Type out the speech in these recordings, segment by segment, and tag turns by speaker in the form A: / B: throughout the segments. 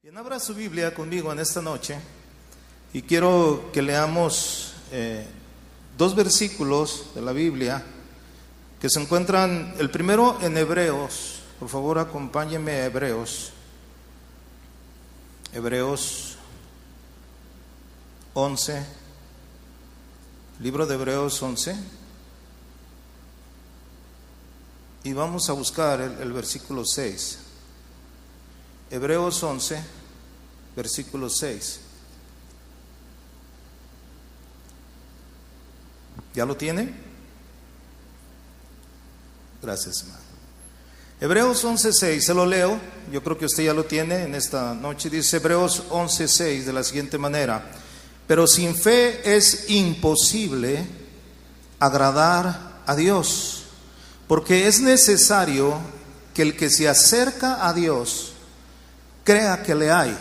A: Bien, abra su Biblia conmigo en esta noche y quiero que leamos dos versículos de la Biblia que se encuentran, el primero en Hebreos. Por favor, acompáñenme a Hebreos 11, libro de Hebreos 11, y vamos a buscar el versículo 6. Hebreos 11, versículo 6. ¿Ya lo tiene? Gracias, hermano. Hebreos 11:6, se lo leo, yo creo que usted ya lo tiene en esta noche. Dice Hebreos 11:6 de la siguiente manera: pero sin fe es imposible agradar a Dios, porque es necesario que el que se acerca a Dios crea que le hay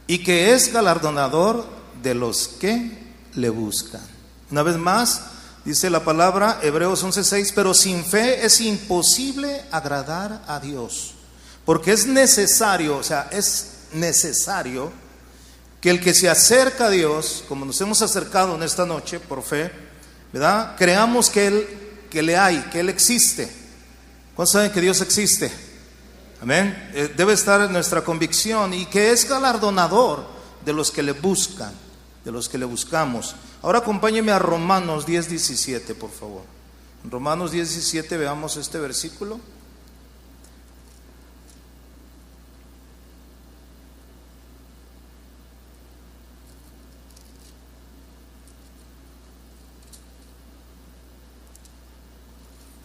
A: y que es galardonador de los que le buscan. Una vez más, dice la palabra, Hebreos 11:6, pero sin fe es imposible agradar a Dios, porque es necesario, o sea, es necesario que el que se acerca a Dios, como nos hemos acercado en esta noche por fe, ¿verdad? Creamos que le hay, que Él existe. ¿Cuántos saben que Dios existe? Amén. Debe estar en nuestra convicción, y que es galardonador de los que le buscan, de los que le buscamos. Ahora acompáñeme a Romanos 10:17, por favor. En Romanos 10:17 veamos este versículo.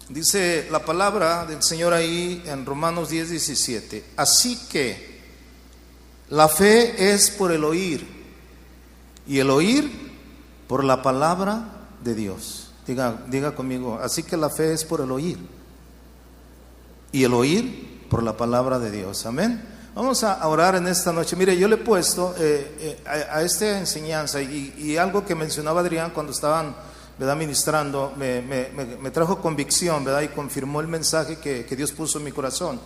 A: Dice la palabra del Señor ahí en Romanos 10:17: así que la fe es por el oír, y el oír por la palabra de Dios. Diga conmigo: así que la fe es por el oír, y el oír por la palabra de Dios. Amén. Vamos a orar en esta noche. Mire, yo le he puesto a esta enseñanza y algo que mencionaba Adrián cuando estaban, ¿verdad?, ministrando, me trajo convicción, ¿verdad?, y confirmó el mensaje que Dios puso en mi corazón.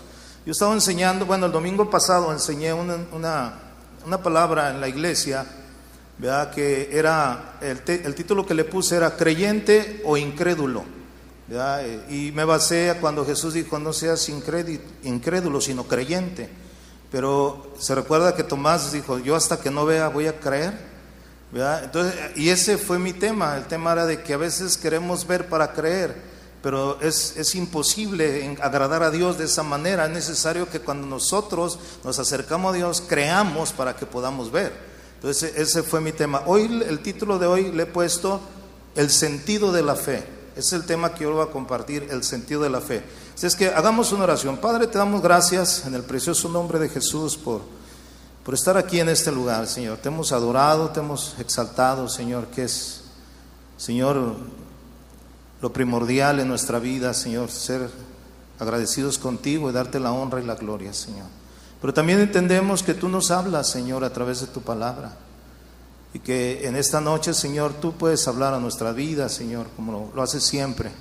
A: Yo estaba enseñando, bueno, el domingo pasado enseñé una palabra en la iglesia, ¿verdad?, que era, el título que le puse era creyente o incrédulo, ¿verdad? Y me basé a cuando Jesús dijo: no seas incrédulo, sino creyente. Pero se recuerda que Tomás dijo: yo hasta que no vea voy a creer, ¿verdad? Entonces, y ese fue mi tema. El tema era de que a veces queremos ver para creer, pero es imposible agradar a Dios de esa manera. Es necesario que cuando nosotros nos acercamos a Dios, creamos para que podamos ver. Entonces ese fue mi tema. Hoy, el título de hoy le he puesto el sentido de la fe. Ese es el tema que yo voy a compartir, el sentido de la fe. Así es que hagamos una oración. Padre, te damos gracias en el precioso nombre de Jesús por estar aquí en este lugar, Señor. Te hemos adorado, te hemos exaltado, Señor, que es, Señor, lo primordial en nuestra vida, Señor, ser agradecidos contigo y darte la honra y la gloria, Señor. Pero también entendemos que tú nos hablas, Señor, a través de tu palabra, y que en esta noche, Señor, tú puedes hablar a nuestra vida, Señor, como lo haces siempre.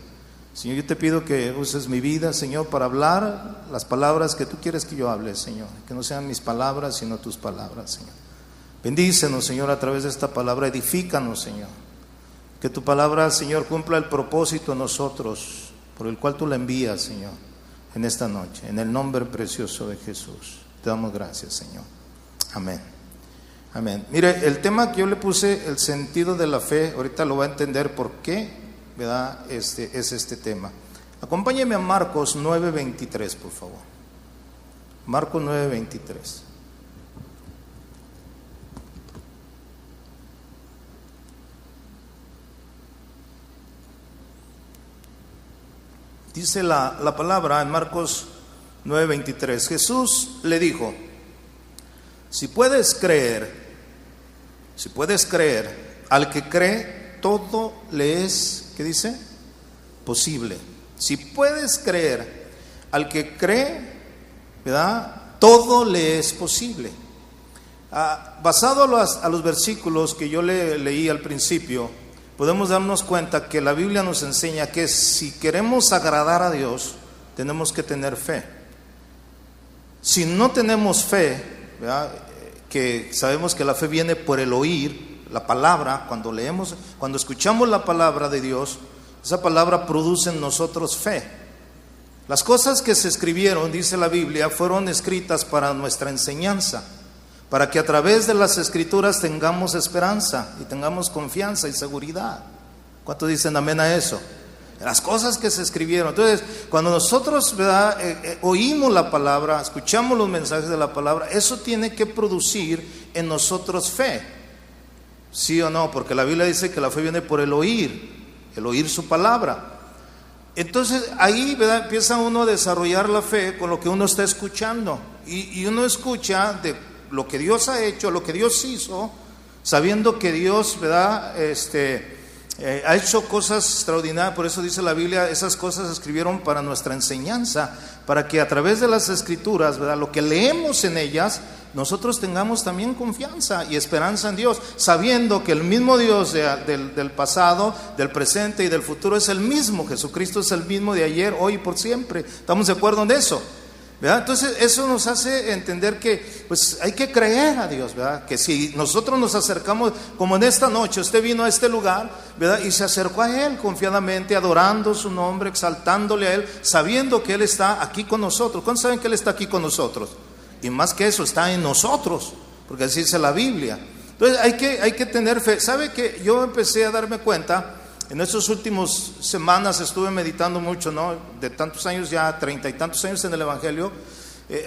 A: Señor, yo te pido que uses mi vida, Señor, para hablar las palabras que tú quieres que yo hable, Señor. Que no sean mis palabras, sino tus palabras, Señor. Bendícenos, Señor, a través de esta palabra. Edifícanos, Señor. Que tu palabra, Señor, cumpla el propósito en nosotros, por el cual tú la envías, Señor, en esta noche. En el nombre precioso de Jesús. Te damos gracias, Señor. Amén. Amén. Mire, el tema que yo le puse, el sentido de la fe, ahorita lo va a entender por qué, ¿verdad? Es este tema. Acompáñeme a Marcos 9:23, por favor. Marcos 9:23. Dice la palabra en Marcos 9:23. Jesús le dijo: si puedes creer, al que cree, todo le es, ¿qué dice? Posible. Si puedes creer, al que cree, ¿verdad?, todo le es posible. Basado a los versículos que yo le leí al principio, podemos darnos cuenta que la Biblia nos enseña que si queremos agradar a Dios, tenemos que tener fe. Si no tenemos fe, ¿verdad? Que sabemos que la fe viene por el oír la palabra. Cuando leemos, cuando escuchamos la palabra de Dios, esa palabra produce en nosotros fe. Las cosas que se escribieron, dice la Biblia, fueron escritas para nuestra enseñanza, para que a través de las escrituras tengamos esperanza y tengamos confianza y seguridad. ¿Cuántos dicen amén a eso? Las cosas que se escribieron. Entonces, cuando nosotros, ¿verdad? Oímos la palabra, escuchamos los mensajes de la palabra, eso tiene que producir en nosotros fe. ¿Sí o no? Porque la Biblia dice que la fe viene por el oír su palabra. Entonces ahí, ¿verdad?, empieza uno a desarrollar la fe con lo que uno está escuchando. Y uno escucha de lo que Dios ha hecho, lo que Dios hizo, sabiendo que Dios, ¿verdad?, ha hecho cosas extraordinarias. Por eso dice la Biblia, esas cosas se escribieron para nuestra enseñanza, para que a través de las escrituras, ¿verdad?, lo que leemos en ellas, nosotros tengamos también confianza y esperanza en Dios, sabiendo que el mismo Dios del pasado, del presente y del futuro es el mismo. Jesucristo es el mismo de ayer, hoy y por siempre. ¿Estamos de acuerdo en eso? ¿Verdad? Entonces eso nos hace entender que pues hay que creer a Dios, ¿verdad? Que si nosotros nos acercamos, como en esta noche, usted vino a este lugar, ¿verdad?, y se acercó a Él confiadamente, adorando su nombre, exaltándole a Él, sabiendo que Él está aquí con nosotros. ¿Cuántos saben que Él está aquí con nosotros? Y más que eso, está en nosotros, porque así dice la Biblia. Entonces hay que tener fe. ¿Sabe que yo empecé a darme cuenta? En estas últimas semanas estuve meditando mucho, ¿no? De tantos años ya, 30 y tantos años en el Evangelio.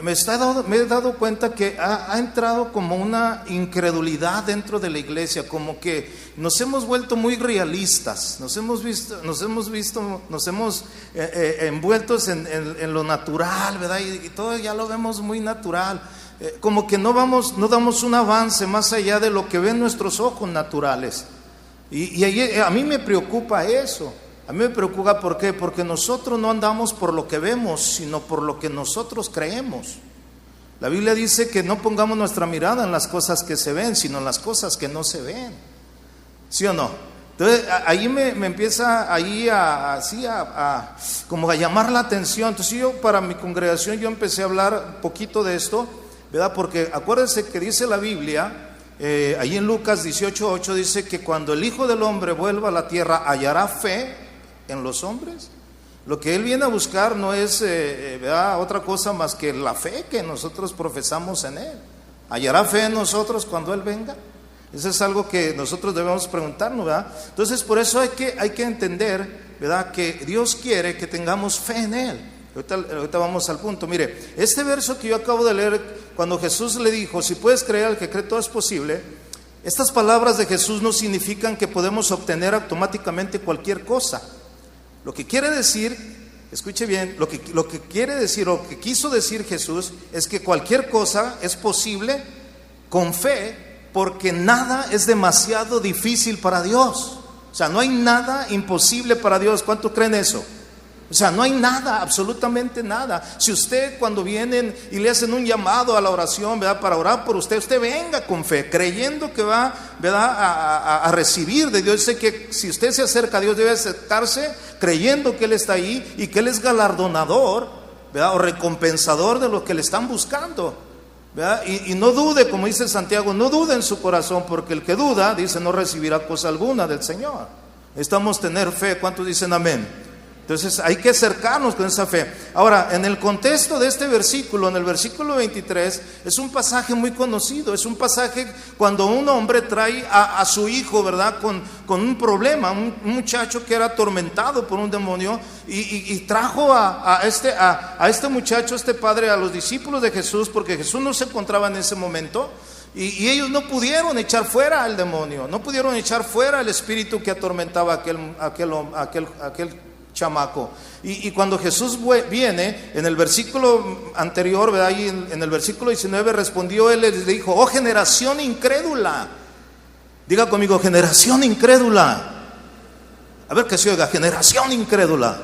A: Me he dado cuenta que ha entrado como una incredulidad dentro de la iglesia, como que nos hemos vuelto muy realistas, nos hemos envueltos en lo natural, ¿verdad? Y todo ya lo vemos muy natural, como que no damos un avance más allá de lo que ven nuestros ojos naturales. Y a mí me preocupa eso. A mí me preocupa, ¿por qué? Porque nosotros no andamos por lo que vemos, sino por lo que nosotros creemos. La Biblia dice que no pongamos nuestra mirada en las cosas que se ven, sino en las cosas que no se ven. ¿Sí o no? Entonces ahí me empieza ahí como a llamar la atención. Entonces yo, para mi congregación, yo empecé a hablar un poquito de esto, ¿verdad? Porque acuérdense que dice la Biblia, ahí en Lucas 18:8 dice que cuando el Hijo del Hombre vuelva a la tierra, ¿hallará fe en los hombres? Lo que Él viene a buscar no es otra cosa más que la fe que nosotros profesamos en Él. ¿Hallará fe en nosotros cuando Él venga? Eso es algo que nosotros debemos preguntarnos, ¿verdad? Entonces por eso hay que entender, ¿verdad?, que Dios quiere que tengamos fe en Él. Ahorita vamos al punto. Mire, este verso que yo acabo de leer, cuando Jesús le dijo, si puedes creer al que cree todo es posible, estas palabras de Jesús no significan que podemos obtener automáticamente cualquier cosa. Lo que quiere decir, escuche bien, lo que quiere decir, o que quiso decir Jesús, es que cualquier cosa es posible con fe, porque nada es demasiado difícil para Dios. O sea, no hay nada imposible para Dios. ¿Cuántos creen eso? O sea, no hay nada, absolutamente nada. Si usted, cuando vienen y le hacen un llamado a la oración, ¿verdad?, para orar por usted venga con fe, creyendo que va, ¿verdad?, a recibir de Dios. Sé que si usted se acerca a Dios, debe acercarse creyendo que Él está ahí y que Él es galardonador, ¿verdad?, o recompensador de los que le están buscando, ¿verdad? Y no dude, como dice Santiago, no dude en su corazón, porque el que duda, dice, no recibirá cosa alguna del Señor. Necesitamos tener fe. ¿Cuántos dicen amén? Entonces hay que acercarnos con esa fe. Ahora, en el contexto de este versículo, en el versículo 23, es un pasaje muy conocido. Es un pasaje cuando un hombre trae a su hijo, ¿verdad?, con un problema, un muchacho que era atormentado por un demonio, y trajo a este muchacho, este padre, a los discípulos de Jesús, porque Jesús no se encontraba en ese momento. Y ellos no pudieron echar fuera al demonio, no pudieron echar fuera el espíritu que atormentaba a aquel chamaco. Y cuando Jesús viene, en el versículo anterior, ¿verdad?, ahí en el versículo 19, respondió Él, le dijo, oh generación incrédula. Diga conmigo, generación incrédula. A ver que se oiga, generación incrédula.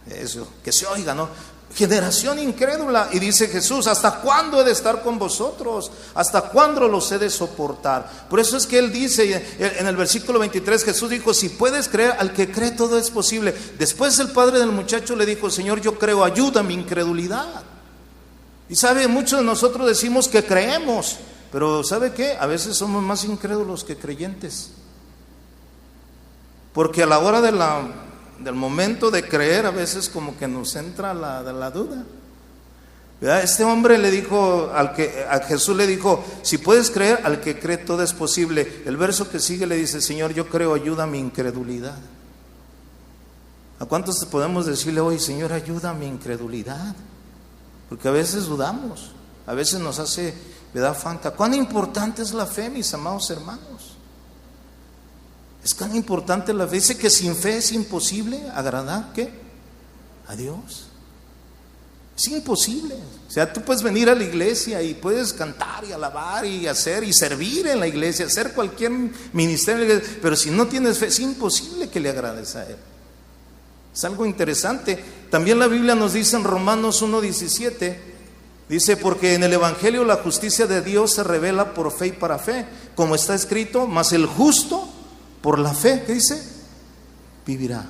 A: Eso, que se oiga, ¿no? Generación incrédula. Y dice Jesús, ¿hasta cuándo he de estar con vosotros? ¿Hasta cuándo los he de soportar? Por eso es que Él dice en el versículo 23, Jesús dijo, si puedes creer, al que cree todo es posible. Después el padre del muchacho le dijo, Señor, yo creo, ayuda mi incredulidad. Y sabe, muchos de nosotros decimos que creemos, pero ¿sabe qué? A veces somos más incrédulos que creyentes. Porque a la hora del momento de creer, a veces como que nos entra la duda. ¿Verdad? Este hombre le dijo, a Jesús le dijo, si puedes creer, al que cree todo es posible. El verso que sigue le dice, Señor, yo creo, ayuda a mi incredulidad. ¿A cuántos podemos decirle hoy, Señor, ayuda a mi incredulidad? Porque a veces dudamos, a veces nos hace, ¿verdad, falta? ¿Cuán importante es la fe, mis amados hermanos? Es tan importante la fe. Dice que sin fe es imposible agradar, ¿qué? A Dios. Es imposible. O sea, tú puedes venir a la iglesia y puedes cantar y alabar y hacer y servir en la iglesia, hacer cualquier ministerio, pero si no tienes fe, es imposible que le agrades a Él. Es algo interesante. También la Biblia nos dice en Romanos 1:17, dice, porque en el Evangelio la justicia de Dios se revela por fe y para fe, como está escrito, mas el justo por la fe, ¿qué dice? Vivirá.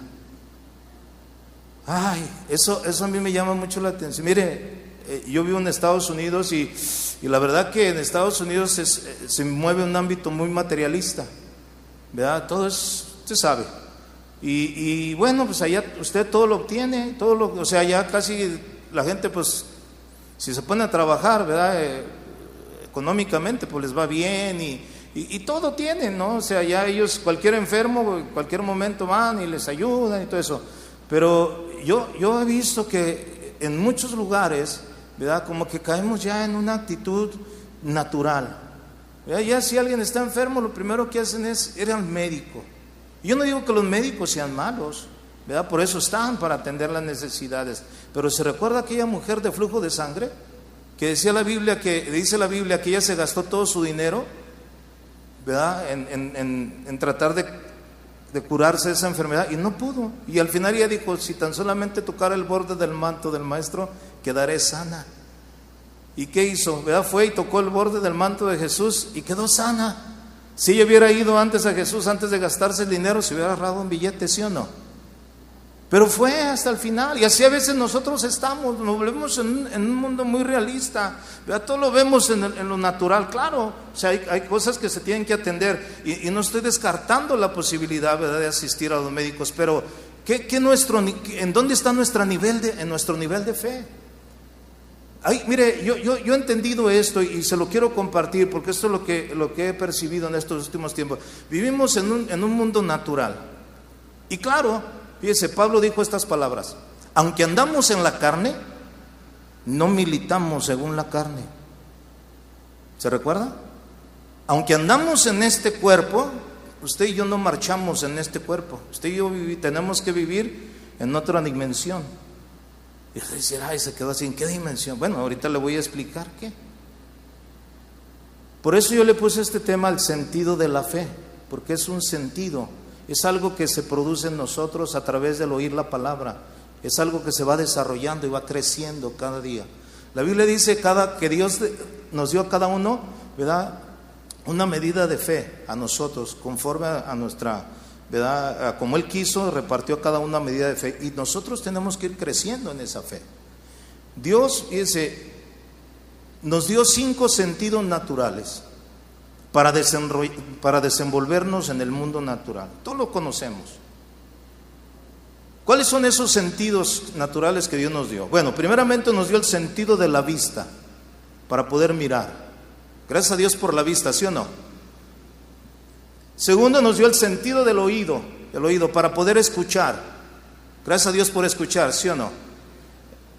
A: Ay, eso a mí me llama mucho la atención. Mire, yo vivo en Estados Unidos y la verdad que en Estados Unidos se mueve un ámbito muy materialista, ¿verdad? Todo es, usted sabe. Y bueno, pues allá usted todo lo obtiene, o sea, ya casi la gente, pues, si se pone a trabajar, ¿verdad? Económicamente, pues les va bien y todo tienen, ¿no? O sea, ya ellos, cualquier enfermo, en cualquier momento van y les ayudan y todo eso. Pero yo he visto que en muchos lugares, ¿verdad? Como que caemos ya en una actitud natural. ¿Verdad? Ya si alguien está enfermo, lo primero que hacen es ir al médico. Yo no digo que los médicos sean malos, ¿verdad? Por eso están, para atender las necesidades. Pero ¿se recuerda aquella mujer de flujo de sangre? Que dice la Biblia que ella se gastó todo su dinero, ¿verdad? En tratar de curarse de esa enfermedad y no pudo. Y al final ella dijo, si tan solamente tocara el borde del manto del maestro, quedaré sana. ¿Y qué hizo? ¿Verdad? Fue y tocó el borde del manto de Jesús y quedó sana. Si ella hubiera ido antes a Jesús, antes de gastarse el dinero, se hubiera agarrado un billete, ¿sí o no? Pero fue hasta el final. Y así a veces nosotros estamos, nos volvemos en un mundo muy realista, ¿verdad? Todo lo vemos en lo natural, claro. O sea, hay cosas que se tienen que atender y no estoy descartando la posibilidad, ¿verdad?, de asistir a los médicos, pero ¿en dónde está nuestro nivel de fe? Ay, mire, yo he entendido esto y se lo quiero compartir porque esto es lo que he percibido en estos últimos tiempos. Vivimos en un mundo natural. Y claro, fíjese, Pablo dijo estas palabras: aunque andamos en la carne, no militamos según la carne. ¿Se recuerda? Aunque andamos en este cuerpo, usted y yo no marchamos en este cuerpo. Usted y yo tenemos que vivir en otra dimensión. Y usted dice, ay, se quedó así, ¿en qué dimensión? Bueno, ahorita le voy a explicar qué. Por eso yo le puse este tema al sentido de la fe, porque es un sentido, es algo que se produce en nosotros a través del oír la palabra, es algo que se va desarrollando y va creciendo cada día. La Biblia dice que Dios nos dio a cada uno, ¿verdad?, una medida de fe a nosotros, conforme a nuestra, ¿verdad?, como Él quiso, repartió a cada una medida de fe y nosotros tenemos que ir creciendo en esa fe. Dios, fíjese, nos dio 5 sentidos naturales para desenvolvernos en el mundo natural. Todos lo conocemos. ¿Cuáles son esos sentidos naturales que Dios nos dio? Bueno, primeramente nos dio el sentido de la vista para poder mirar. Gracias a Dios por la vista, ¿sí o no? Segundo, nos dio el sentido del oído para poder escuchar. Gracias a Dios por escuchar, ¿sí o no?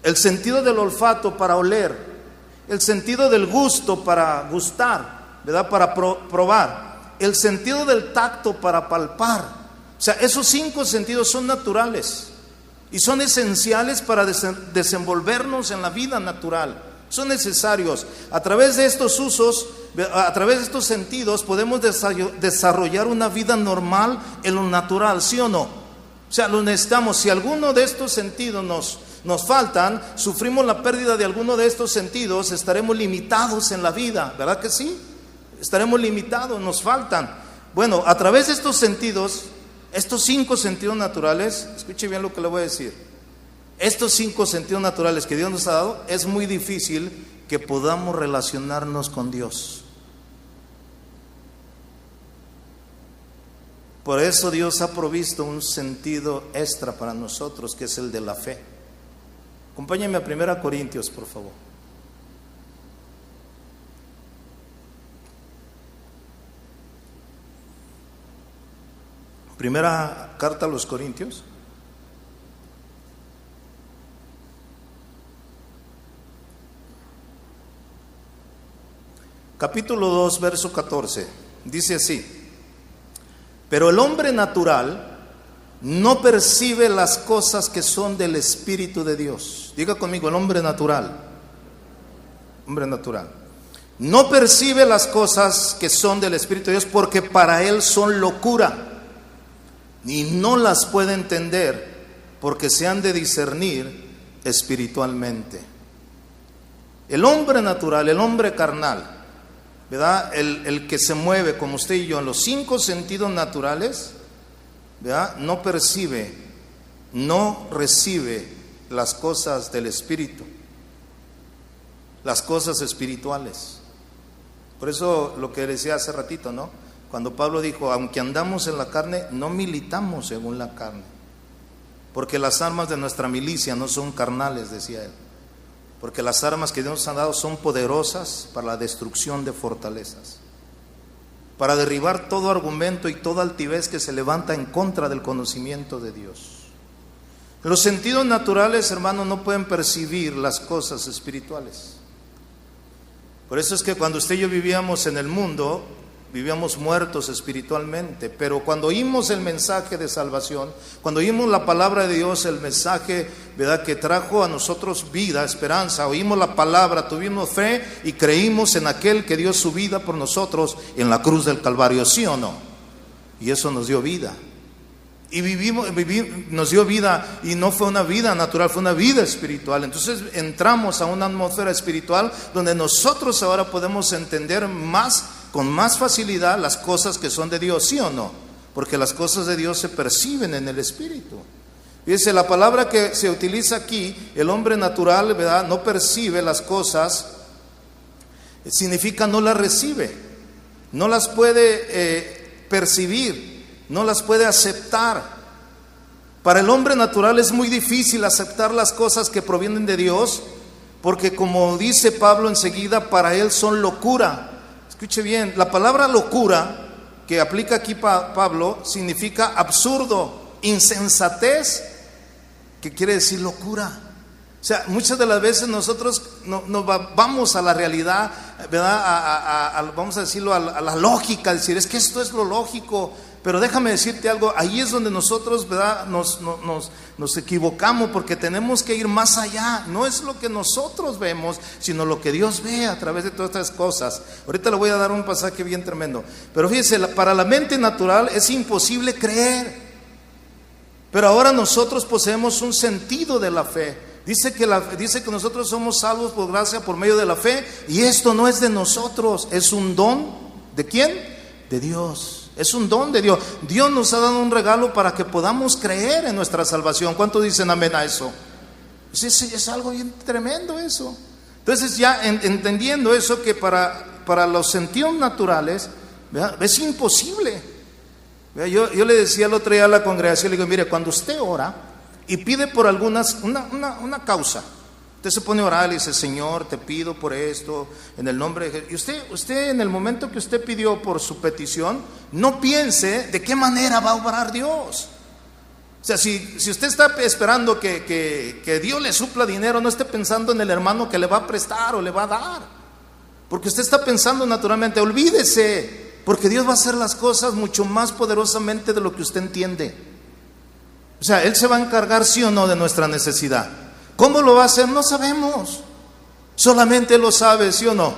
A: El sentido del olfato para oler. El sentido del gusto para gustar, ¿verdad?, para probar. El sentido del tacto para palpar. O sea, esos 5 sentidos son naturales y son esenciales para desenvolvernos en la vida natural. Son necesarios. A través de estos usos, a través de estos sentidos, podemos desarrollar una vida normal en lo natural, ¿sí o no? O sea, lo necesitamos. Si alguno de estos sentidos nos faltan, sufrimos la pérdida de alguno de estos sentidos, estaremos limitados en la vida, ¿verdad que sí? Estaremos limitados, nos faltan. Bueno, a través de estos sentidos, estos 5 sentidos naturales, escuche bien lo que le voy a decir. Estos 5 sentidos naturales que Dios nos ha dado, es muy difícil que podamos relacionarnos con Dios. Por eso Dios ha provisto un sentido extra para nosotros, que es el de la fe. Acompáñenme a 1 Corintios, por favor. Primera carta a los Corintios. Capítulo 2, verso 14. Dice así: pero el hombre natural no percibe las cosas que son del Espíritu de Dios. Diga conmigo, el hombre natural. Hombre natural. No percibe las cosas que son del Espíritu de Dios, porque para él son locura. Y no las puede entender, porque se han de discernir espiritualmente. El hombre natural, el hombre carnal, ¿verdad? El que se mueve como usted y yo en los 5 sentidos naturales, ¿verdad? No percibe, no recibe las cosas del Espíritu, las cosas espirituales. Por eso lo que decía hace ratito, ¿no? Cuando Pablo dijo, aunque andamos en la carne, no militamos según la carne, porque las armas de nuestra milicia no son carnales, decía él. Porque las armas que Dios nos ha dado son poderosas para la destrucción de fortalezas, para derribar todo argumento y toda altivez que se levanta en contra del conocimiento de Dios. Los sentidos naturales, hermanos, no pueden percibir las cosas espirituales. Por eso es que cuando usted y yo vivíamos en el mundo, vivíamos muertos espiritualmente, pero cuando oímos el mensaje de salvación, cuando oímos la palabra de Dios, el mensaje, ¿verdad?, que trajo a nosotros vida, esperanza, oímos la palabra, tuvimos fe y creímos en aquel que dio su vida por nosotros en la cruz del Calvario, ¿sí o no? Y eso nos dio vida. Y nos dio vida, y no fue una vida natural, fue una vida espiritual. Entonces entramos a una atmósfera espiritual donde nosotros ahora podemos entender con más facilidad las cosas que son de Dios, ¿sí o no? Porque las cosas de Dios se perciben en el Espíritu. Fíjense, la palabra que se utiliza aquí, el hombre natural, ¿verdad?, no percibe las cosas, significa no las recibe, no las puede percibir, no las puede aceptar. Para el hombre natural es muy difícil aceptar las cosas que provienen de Dios, porque como dice Pablo enseguida, para él son locura. Escuche bien, la palabra locura que aplica aquí Pablo significa absurdo, insensatez, que quiere decir locura. O sea, muchas de las veces nosotros no vamos a la realidad, ¿verdad? Vamos a decirlo, a la lógica, decir, es que esto es lo lógico. Pero déjame decirte algo, ahí es donde nosotros, ¿verdad?, nos equivocamos, porque tenemos que ir más allá. No es lo que nosotros vemos, sino lo que Dios ve a través de todas estas cosas. Ahorita le voy a dar un pasaje bien tremendo. Pero fíjese, para la mente natural es imposible creer. Pero ahora nosotros poseemos un sentido de la fe. Dice que nosotros somos salvos por gracia por medio de la fe, y esto no es de nosotros, es un don. ¿De quién? De Dios. Es un don de Dios. Dios nos ha dado un regalo para que podamos creer en nuestra salvación. ¿Cuántos dicen amén a eso? Es algo bien tremendo eso. Entonces, ya entendiendo eso, que para los sentidos naturales, ¿verdad?, es imposible. Yo le decía el otro día a la congregación, le digo, mire, cuando usted ora y pide por una causa, usted se pone a orar y dice, Señor, te pido por esto, en el nombre de Jesús. Y usted en el momento que usted pidió por su petición, no piense de qué manera va a obrar Dios. O sea, si usted está esperando que Dios le supla dinero, no esté pensando en el hermano que le va a prestar o le va a dar. Porque usted está pensando naturalmente, olvídese, porque Dios va a hacer las cosas mucho más poderosamente de lo que usted entiende. O sea, Él se va a encargar, sí o no, de nuestra necesidad. ¿Cómo lo va a hacer? No sabemos. Solamente Él lo sabe, ¿sí o no?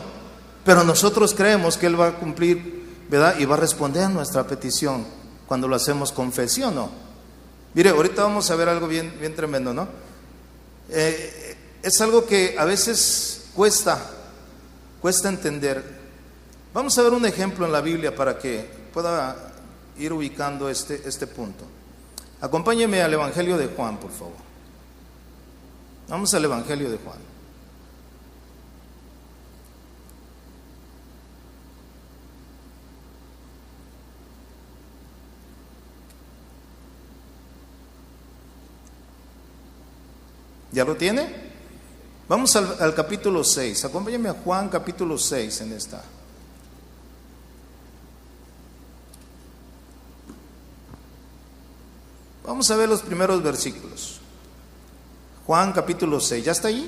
A: Pero nosotros creemos que Él va a cumplir, ¿verdad?, y va a responder a nuestra petición cuando lo hacemos con fe, ¿sí o no? Mire, ahorita vamos a ver algo bien tremendo, ¿no? Es algo que a veces cuesta entender. Vamos a ver un ejemplo en la Biblia para que pueda ir ubicando este punto. Acompáñeme al Evangelio de Juan, por favor. Vamos al Evangelio de Juan. ¿Ya lo tiene? Vamos al capítulo 6. Acompáñame a Juan capítulo 6 en esta. Vamos a ver los primeros versículos. Juan capítulo 6, ¿ya está ahí?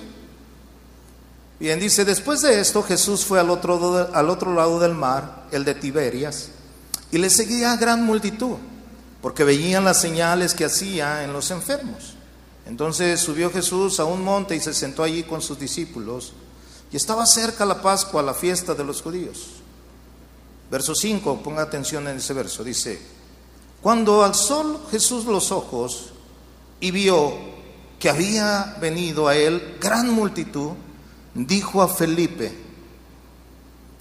A: Bien, dice, después de esto Jesús fue al otro lado del mar, el de Tiberias, y le seguía gran multitud, porque veían las señales que hacía en los enfermos. Entonces subió Jesús a un monte y se sentó allí con sus discípulos, y estaba cerca la Pascua, la fiesta de los judíos. Verso 5, ponga atención en ese verso, dice, cuando alzó Jesús los ojos y vio que había venido a él gran multitud, dijo a Felipe,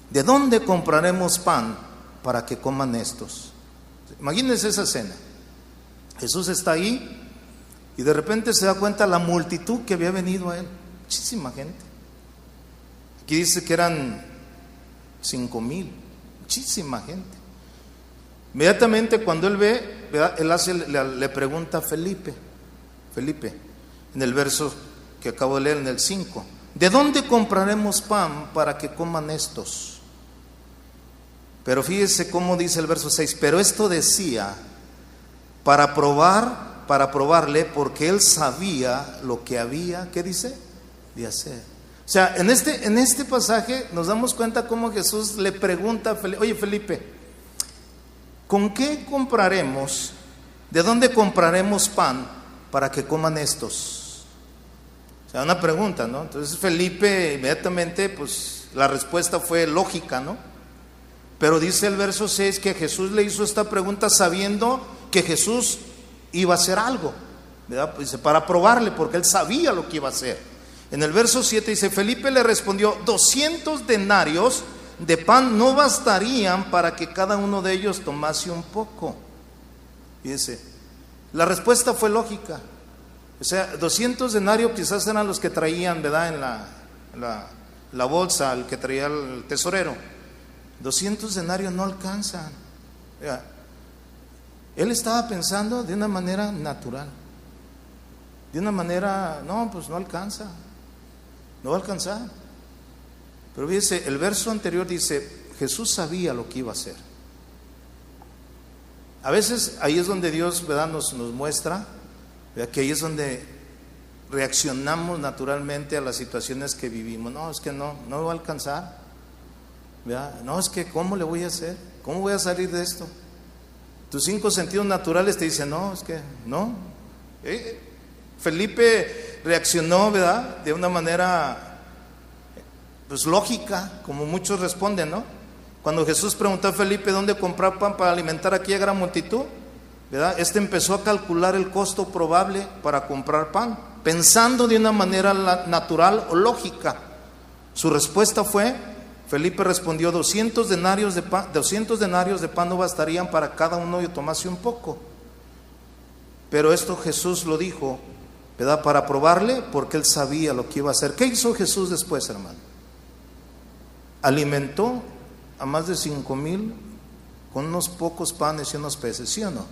A: ¿de dónde compraremos pan para que coman estos? Imagínense esa escena. Jesús está ahí y de repente se da cuenta la multitud que había venido a él. Muchísima gente. Aquí dice que eran 5,000. Muchísima gente. Inmediatamente cuando él ve, él le pregunta a Felipe, en el verso que acabo de leer, en el 5, ¿de dónde compraremos pan para que coman estos? Pero fíjese cómo dice el verso 6, pero esto decía para probarle, porque él sabía lo que había, ¿qué dice? De hacer. O sea, en este pasaje nos damos cuenta cómo Jesús le pregunta a Felipe, oye Felipe, ¿con qué compraremos? ¿De dónde compraremos pan para que coman estos? O sea, una pregunta, ¿no? Entonces Felipe inmediatamente, pues la respuesta fue lógica, ¿no? Pero dice el verso 6 que Jesús le hizo esta pregunta sabiendo que Jesús iba a hacer algo, ¿verdad? Pues dice, para probarle, porque él sabía lo que iba a hacer. En el verso 7 dice, Felipe le respondió, 200 denarios de pan no bastarían para que cada uno de ellos tomase un poco. Fíjese, la respuesta fue lógica. O sea, 200 denarios quizás eran los que traían, ¿verdad? En la bolsa, el que traía el tesorero. 200 denarios no alcanzan. Mira, él estaba pensando de una manera natural. De una manera, no, pues no alcanza. No va a alcanzar. Pero fíjese, el verso anterior dice, Jesús sabía lo que iba a hacer. A veces ahí es donde Dios, ¿verdad? nos muestra, ¿verdad? Que ahí es donde reaccionamos naturalmente a las situaciones que vivimos. No, es que no va a alcanzar, ¿verdad? No, es que ¿cómo le voy a hacer? ¿Cómo voy a salir de esto? Tus 5 sentidos naturales te dicen, no, es que no. Felipe reaccionó, ¿verdad? De una manera pues lógica, como muchos responden, ¿no? Cuando Jesús preguntó a Felipe dónde comprar pan para alimentar a aquella gran multitud, ¿verdad? Empezó a calcular el costo probable para comprar pan, pensando de una manera natural o lógica. Su respuesta fue, Felipe respondió, 200 denarios de pan no bastarían para cada uno y tomase un poco. Pero esto Jesús lo dijo, ¿verdad? Para probarle, porque él sabía lo que iba a hacer. ¿Qué hizo Jesús después, hermano? Alimentó a más de 5,000 con unos pocos panes y unos peces, ¿sí o no?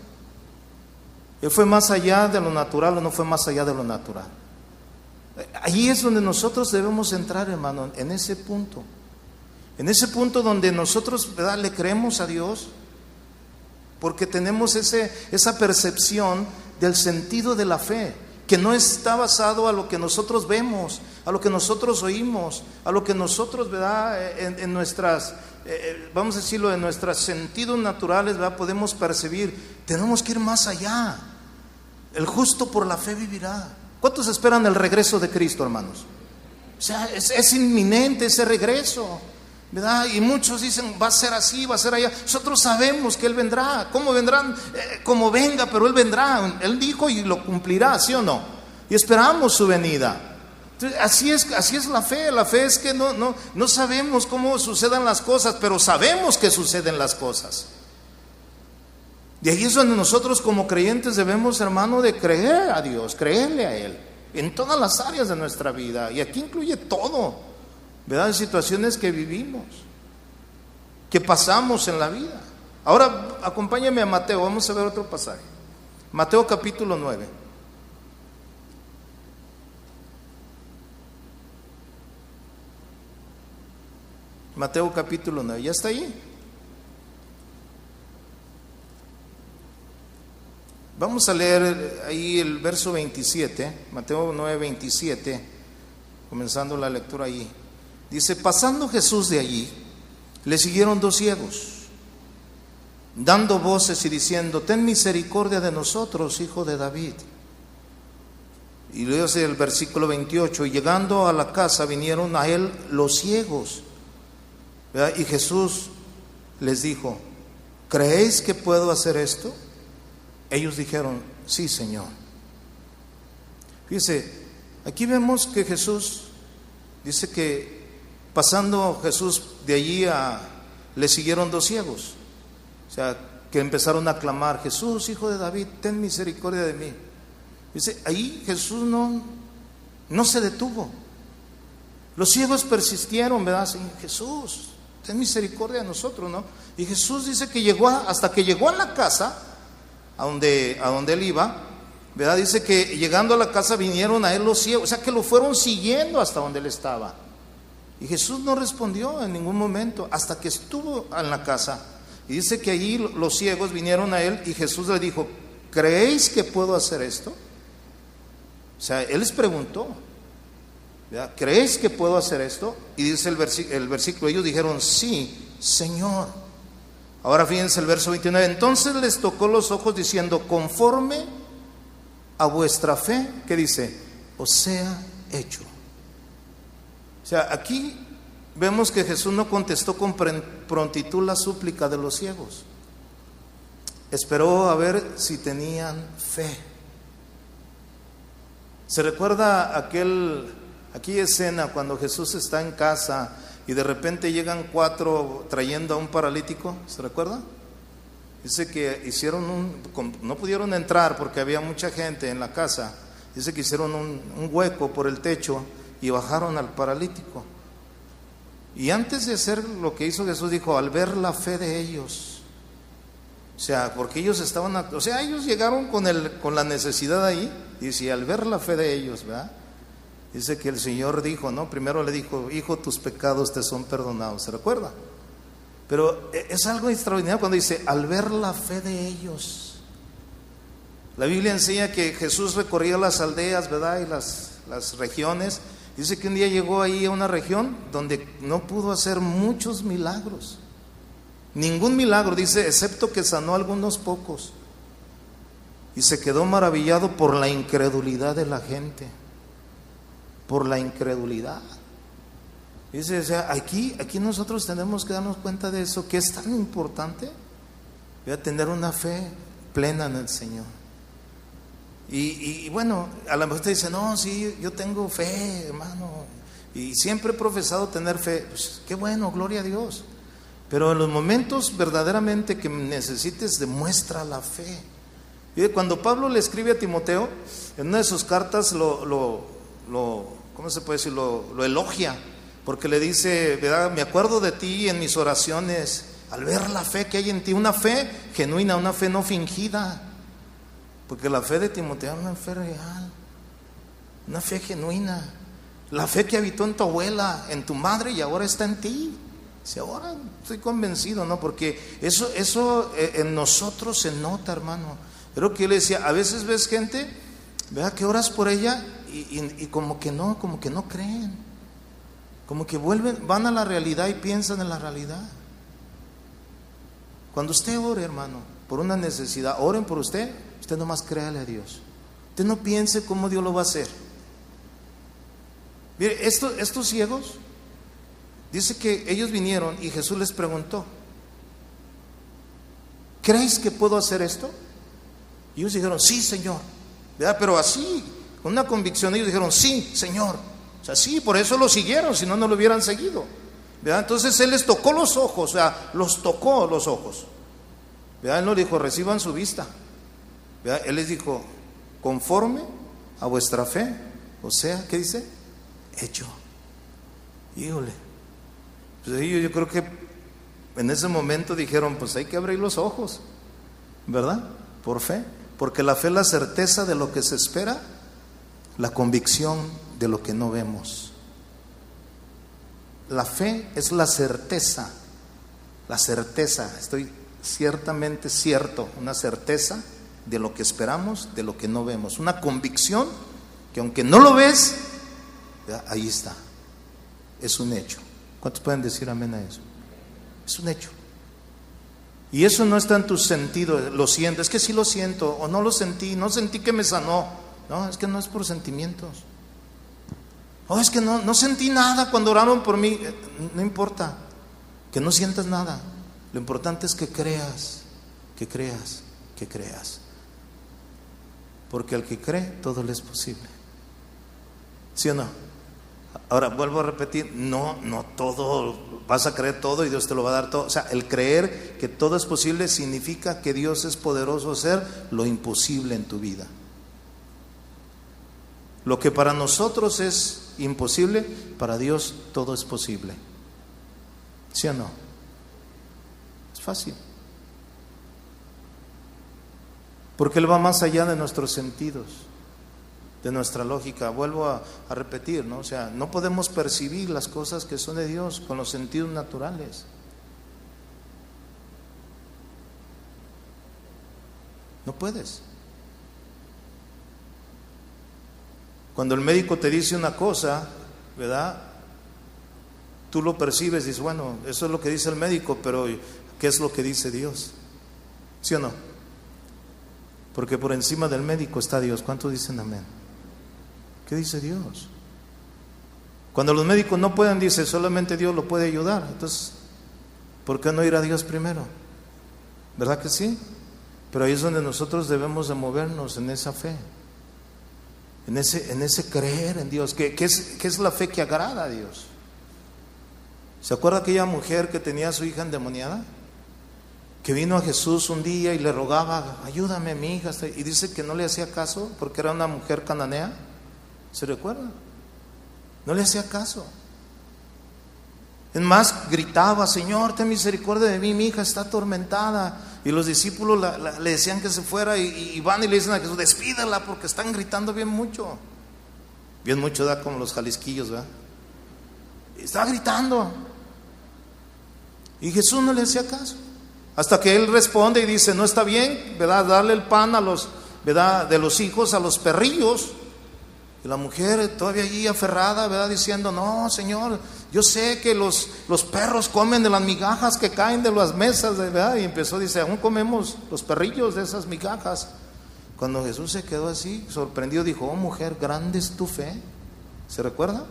A: ¿Él fue más allá de lo natural o no fue más allá de lo natural? Allí es donde nosotros debemos entrar, hermano, en ese punto. En ese punto donde nosotros, ¿verdad?, le creemos a Dios, porque tenemos esa percepción del sentido de la fe, que no está basado a lo que nosotros vemos, a lo que nosotros oímos, a lo que nosotros, ¿verdad?, en nuestras, vamos a decirlo, en nuestros sentidos naturales, ¿verdad?, podemos percibir. Tenemos que ir más allá. El justo por la fe vivirá. ¿Cuántos esperan el regreso de Cristo, hermanos? O sea, es inminente ese regreso, ¿verdad? Y muchos dicen, va a ser así, va a ser allá. Nosotros sabemos que Él vendrá. ¿Cómo vendrán? Como venga, pero Él vendrá. Él dijo y lo cumplirá, ¿sí o no? Y esperamos su venida. Entonces, así es la fe. La fe es que no sabemos cómo sucedan las cosas, pero sabemos que suceden las cosas. Y ahí es donde nosotros como creyentes debemos, hermano, de creer a Dios, creerle a Él, en todas las áreas de nuestra vida. Y aquí incluye todo, ¿verdad? Situaciones que vivimos, que pasamos en la vida. Ahora acompáñame a Mateo, vamos a ver otro pasaje. Mateo capítulo 9. Mateo capítulo 9, ¿ya está ahí? Vamos a leer ahí el verso 27, Mateo 9, 27, comenzando la lectura ahí. Dice: pasando Jesús de allí, le siguieron 2 ciegos, dando voces y diciendo: ten misericordia de nosotros, hijo de David. Y luego el versículo 28, y llegando a la casa vinieron a él los ciegos, ¿verdad? Y Jesús les dijo: ¿creéis que puedo hacer esto? Ellos dijeron: sí, Señor. Fíjese, aquí vemos que Jesús dice que pasando Jesús de allí le siguieron 2 ciegos, o sea, que empezaron a clamar: Jesús, hijo de David, ten misericordia de mí. Dice, ahí Jesús no se detuvo. Los ciegos persistieron, ¿verdad? Señor Jesús, ten misericordia de nosotros, ¿no? Y Jesús dice que hasta que llegó a la casa a donde él iba, ¿verdad? Dice que llegando a la casa vinieron a él los ciegos, o sea que lo fueron siguiendo hasta donde él estaba. Y Jesús no respondió en ningún momento hasta que estuvo en la casa. Y dice que allí los ciegos vinieron a él y Jesús le dijo: ¿creéis que puedo hacer esto? O sea, él les preguntó, ¿verdad? ¿Creéis que puedo hacer esto? Y dice el versículo, ellos dijeron: sí, Señor. Ahora fíjense el verso 29. Entonces les tocó los ojos diciendo: conforme a vuestra fe, ¿qué dice? Os sea hecho. O sea, aquí vemos que Jesús no contestó con prontitud la súplica de los ciegos. Esperó a ver si tenían fe. ¿Se recuerda aquella escena cuando Jesús está en casa y de repente llegan 4 trayendo a un paralítico? ¿Se recuerda? Dice que no pudieron entrar porque había mucha gente en la casa. Dice que hicieron un hueco por el techo y bajaron al paralítico. Y antes de hacer lo que hizo Jesús, dijo: al ver la fe de ellos. O sea, porque ellos ellos llegaron con la necesidad ahí. Dice, al ver la fe de ellos, ¿verdad? Dice que el Señor dijo, ¿no? Primero le dijo: hijo, tus pecados te son perdonados. ¿Se recuerda? Pero es algo extraordinario cuando dice: al ver la fe de ellos. La Biblia enseña que Jesús recorría las aldeas, ¿verdad? Y las regiones. Dice que un día llegó ahí a una región donde no pudo hacer muchos milagros. Ningún milagro, dice, excepto que sanó a algunos pocos. Y se quedó maravillado por la incredulidad de la gente. Por la incredulidad. Dice, o sea, aquí nosotros tenemos que darnos cuenta de eso, que es tan importante, voy a tener una fe plena en el Señor. Y bueno, a lo mejor usted dice: no, sí, yo tengo fe, hermano, y siempre he profesado tener fe. Pues qué bueno, gloria a Dios. Pero en los momentos verdaderamente que necesites, demuestra la fe. Y cuando Pablo le escribe a Timoteo, en una de sus cartas ¿cómo se puede decir? Lo elogia, porque le dice, ¿verdad? Me acuerdo de ti en mis oraciones, al ver la fe que hay en ti, una fe genuina, una fe no fingida, porque la fe de Timoteo es una fe real, una fe genuina, la fe que habitó en tu abuela, en tu madre y ahora está en ti. Si ahora estoy convencido, ¿no? Porque eso en nosotros se nota, hermano. Pero que yo le decía, a veces ves gente, ¿verdad?, que oras por ella y como que no creen, como que van a la realidad y piensan en la realidad. Cuando usted ore, hermano, por una necesidad, oren por usted nomás créale a Dios. Usted no piense cómo Dios lo va a hacer. Mire, estos ciegos, dice que ellos vinieron y Jesús les preguntó: ¿creéis que puedo hacer esto? Y ellos dijeron: sí, Señor, ¿verdad? Pero así, con una convicción, ellos dijeron: sí, Señor. O sea, sí, por eso lo siguieron, si no, no lo hubieran seguido, ¿verdad? Entonces Él les tocó los ojos, o sea, los tocó los ojos, ¿verdad? Él no dijo: reciban su vista, ¿verdad? Él les dijo: conforme a vuestra fe, o sea, ¿qué dice? Hecho. Híjole. Pues yo creo que en ese momento dijeron: pues hay que abrir los ojos, ¿verdad? Por fe, porque la fe es la certeza de lo que se espera, la convicción de lo que no vemos. La fe es la certeza, estoy ciertamente cierto, una certeza de lo que esperamos, de lo que no vemos, una convicción que aunque no lo ves, ahí está, es un hecho. ¿Cuántos pueden decir amén a eso? Es un hecho. Y eso no está en tus sentidos, lo siento, es que sí lo siento, o no lo sentí, no sentí que me sanó. No, es que no es por sentimientos. Oh, es que no sentí nada cuando oraron por mí. No importa, que no sientas nada. Lo importante es que creas, que creas, que creas. Porque al que cree, todo le es posible. ¿Sí o no? Ahora, vuelvo a repetir, no todo, vas a creer todo y Dios te lo va a dar todo. O sea, el creer que todo es posible significa que Dios es poderoso a hacer lo imposible en tu vida. Lo que para nosotros es imposible, para Dios todo es posible. ¿Sí o no? Es fácil. Porque Él va más allá de nuestros sentidos, de nuestra lógica. Vuelvo a repetir, ¿no? O sea, no podemos percibir las cosas que son de Dios con los sentidos naturales. No puedes. Cuando el médico te dice una cosa, ¿verdad? Tú lo percibes y dices, bueno, eso es lo que dice el médico, pero ¿qué es lo que dice Dios? ¿Sí o no? Porque por encima del médico está Dios. ¿Cuántos dicen amén? ¿Qué dice Dios? Cuando los médicos no pueden, dice, solamente Dios lo puede ayudar. Entonces, ¿por qué no ir a Dios primero? ¿Verdad que sí? Pero ahí es donde nosotros debemos de movernos, en esa fe, en ese creer en Dios, que es la fe que agrada a Dios. ¿Se acuerda aquella mujer que tenía a su hija endemoniada? Que vino a Jesús un día y le rogaba, ayúdame, mi hija, y dice que no le hacía caso porque era una mujer cananea. ¿Se recuerda? No le hacía caso. Es más, gritaba, Señor, ten misericordia de mí, mi hija está atormentada. Y los discípulos le decían que se fuera y van y le dicen a Jesús, despídela porque están gritando bien mucho. Bien mucho da como los jalisquillos, ¿verdad? Estaba gritando. Y Jesús no le hacía caso. Hasta que Él responde y dice, no está bien, ¿verdad? Darle el pan a los, ¿verdad? De los hijos a los perrillos. Y la mujer todavía allí aferrada, ¿verdad? Diciendo, no, Señor, yo sé que los perros comen de las migajas que caen de las mesas, ¿verdad? Y empezó, dice, aún comemos los perrillos de esas migajas. Cuando Jesús se quedó así, sorprendido, dijo, oh mujer, grande es tu fe. ¿Se recuerda?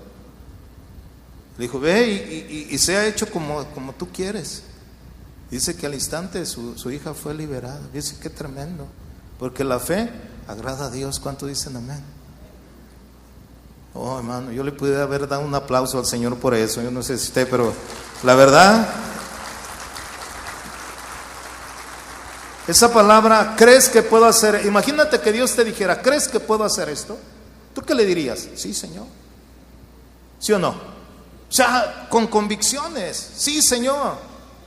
A: Le dijo, ve y sea hecho como tú quieres. Dice que al instante su hija fue liberada. Dice, qué tremendo. Porque la fe agrada a Dios. ¿Cuánto dicen amén? Oh, hermano, yo le pudiera haber dado un aplauso al Señor por eso. Yo no sé si usted, pero la verdad, esa palabra, ¿crees que puedo hacer? Imagínate que Dios te dijera, ¿crees que puedo hacer esto? ¿Tú qué le dirías? Sí, Señor. ¿Sí o no? O sea, con convicciones. Sí, Señor.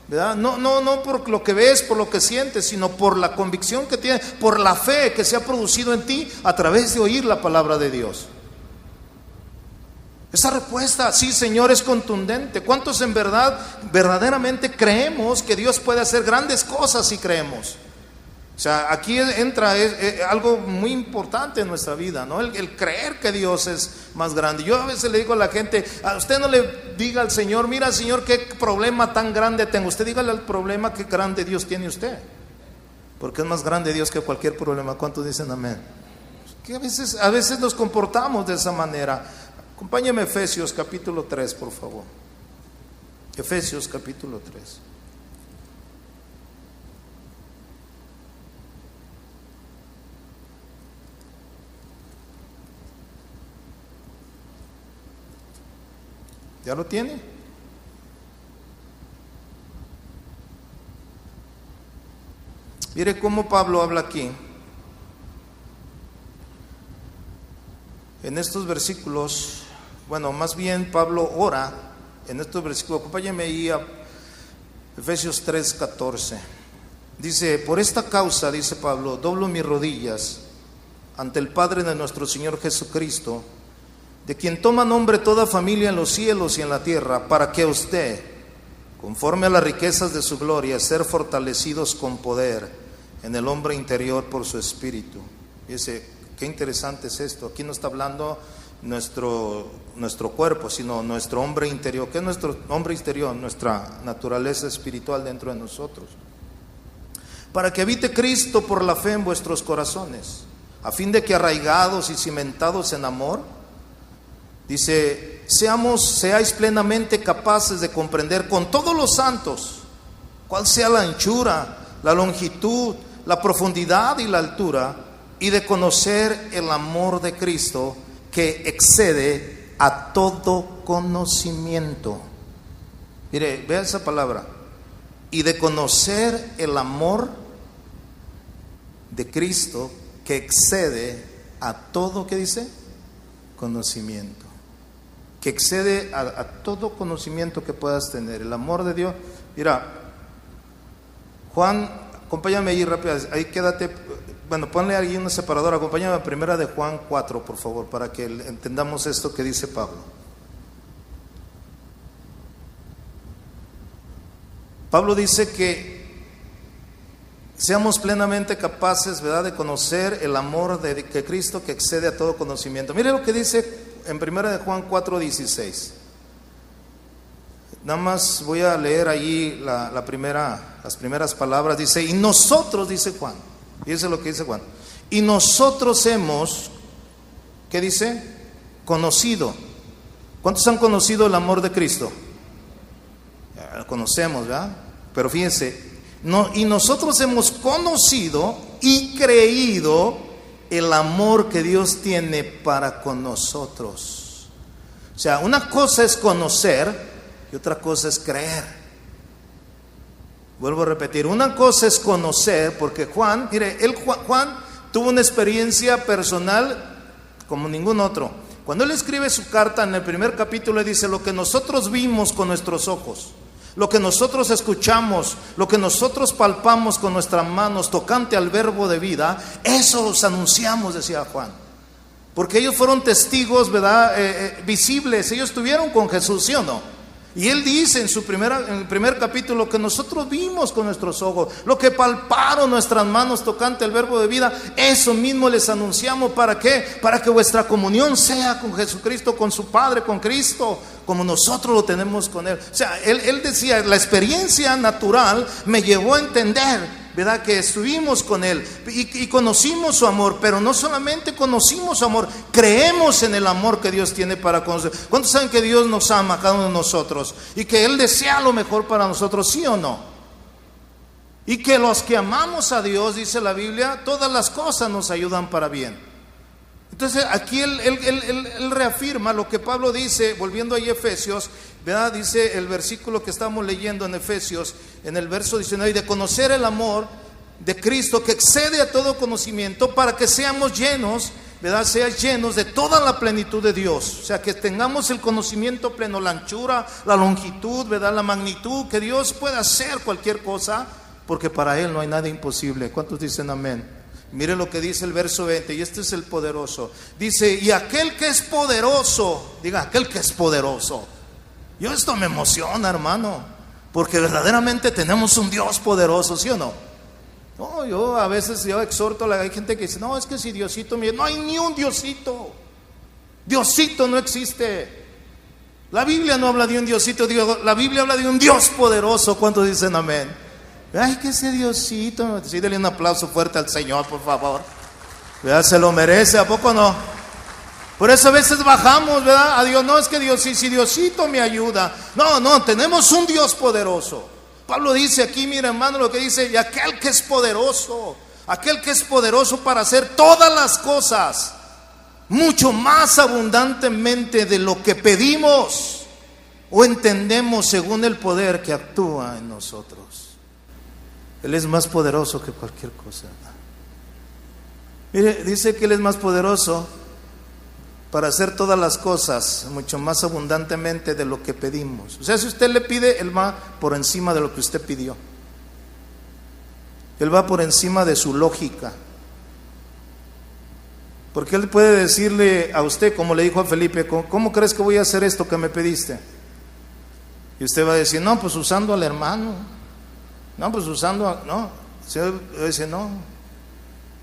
A: ¿Verdad? No por lo que ves, por lo que sientes, sino por la convicción que tienes, por la fe que se ha producido en ti a través de oír la palabra de Dios. Esa respuesta, sí, Señor, es contundente. ¿Cuántos en verdad, verdaderamente creemos que Dios puede hacer grandes cosas si creemos? O sea, aquí entra algo muy importante en nuestra vida, ¿no? El creer que Dios es más grande. Yo a veces le digo a la gente, a usted no le diga al Señor, mira, Señor, qué problema tan grande tengo. Usted dígale al problema qué grande Dios tiene usted. Porque es más grande Dios que cualquier problema. ¿Cuántos dicen amén? Que a veces nos comportamos de esa manera. Acompáñame a Efesios capítulo 3, por favor. Efesios capítulo 3. ¿Ya lo tiene? Mire cómo Pablo habla aquí. En estos versículos, bueno, más bien Pablo ora en estos versículos. Acompáñame ahí a Efesios 3:14. Dice, por esta causa, dice Pablo, doblo mis rodillas ante el Padre de nuestro Señor Jesucristo, de quien toma nombre toda familia en los cielos y en la tierra, para que usted, conforme a las riquezas de su gloria, ser fortalecidos con poder en el hombre interior por su espíritu. Fíjese, qué interesante es esto. Aquí no está hablando nuestro cuerpo, sino nuestro hombre interior. ¿Qué es nuestro hombre interior? Nuestra naturaleza espiritual dentro de nosotros. Para que habite Cristo por la fe en vuestros corazones, a fin de que arraigados y cimentados en amor, dice, seáis plenamente capaces de comprender con todos los santos cuál sea la anchura, la longitud, la profundidad y la altura, y de conocer el amor de Cristo que excede a todo conocimiento. Mire, vea esa palabra. Y de conocer el amor de Cristo que excede a todo, ¿qué dice? Conocimiento. Que excede a todo conocimiento que puedas tener. El amor de Dios. Mira, Juan, acompáñame ahí rápido, ahí quédate, bueno, ponle ahí una separadora, acompáñame a primera de Juan 4, por favor, para que entendamos esto que dice Pablo. Pablo dice que seamos plenamente capaces, ¿verdad?, de conocer el amor de Cristo que excede a todo conocimiento. Mire lo que dice en primera de Juan 4:16. Nada más voy a leer allí las primeras palabras. Dice, y nosotros, dice Juan, fíjese lo que dice Juan, y nosotros hemos, ¿qué dice? Conocido. ¿Cuántos han conocido el amor de Cristo? Ya lo conocemos, ¿verdad? Pero fíjense, y nosotros hemos conocido y creído el amor que Dios tiene para con nosotros. O sea, una cosa es conocer y otra cosa es creer. Vuelvo a repetir, una cosa es conocer, porque Juan, mire, Juan tuvo una experiencia personal como ningún otro. Cuando él escribe su carta en el primer capítulo, le dice, lo que nosotros vimos con nuestros ojos, lo que nosotros escuchamos, lo que nosotros palpamos con nuestras manos tocante al verbo de vida, eso os anunciamos, decía Juan. Porque ellos fueron testigos, ¿verdad? Visibles, ellos estuvieron con Jesús, ¿sí o no? Y él dice en el primer capítulo, lo que nosotros vimos con nuestros ojos, lo que palparon nuestras manos tocante al verbo de vida, eso mismo les anunciamos. ¿Para qué? Para que vuestra comunión sea con Jesucristo, con su Padre, con Cristo, como nosotros lo tenemos con Él. O sea, él decía, la experiencia natural me llevó a entender, ¿verdad?, que estuvimos con Él y conocimos su amor, pero no solamente conocimos su amor, creemos en el amor que Dios tiene para con nosotros. ¿Cuántos saben que Dios nos ama a cada uno de nosotros y que Él desea lo mejor para nosotros, sí o no? Y que los que amamos a Dios, dice la Biblia, todas las cosas nos ayudan para bien. Entonces aquí él reafirma lo que Pablo dice, volviendo ahí a Efesios, ¿verdad? Dice el versículo que estamos leyendo en Efesios, en el verso 19, y de conocer el amor de Cristo que excede a todo conocimiento, para que seamos llenos, ¿verdad? Seas llenos de toda la plenitud de Dios. O sea, que tengamos el conocimiento pleno, la anchura, la longitud, ¿verdad?, la magnitud, que Dios pueda hacer cualquier cosa, porque para Él no hay nada imposible. ¿Cuántos dicen amén? Mire lo que dice el verso 20, y este es el poderoso. Dice, y aquel que es poderoso, diga, aquel que es poderoso. Yo esto me emociona, hermano, porque verdaderamente tenemos un Dios poderoso, ¿sí o no? No, yo a veces exhorto, hay gente que dice, no, es que si Diosito, no hay ni un Diosito. Diosito no existe. La Biblia no habla de un Diosito, la Biblia habla de un Dios poderoso. ¿Cuántos dicen amén? Ay, que ese Diosito, sí, dele un aplauso fuerte al Señor, por favor. ¿Verdad? Se lo merece, ¿a poco no? Por eso a veces bajamos, ¿verdad?, a Dios. No, es que Dios, si Diosito me ayuda. No, tenemos un Dios poderoso. Pablo dice aquí, mira, hermano, lo que dice, y aquel que es poderoso para hacer todas las cosas, mucho más abundantemente de lo que pedimos o entendemos, según el poder que actúa en nosotros. Él es más poderoso que cualquier cosa. Mire, dice que Él es más poderoso para hacer todas las cosas mucho más abundantemente de lo que pedimos. O sea, si usted le pide, Él va por encima de lo que usted pidió. Él va por encima de su lógica. Porque Él puede decirle a usted, como le dijo a Felipe, ¿cómo crees que voy a hacer esto que me pediste? Y usted va a decir, no, pues usando al hermano. No, pues usando, no. Usted va a decir, no.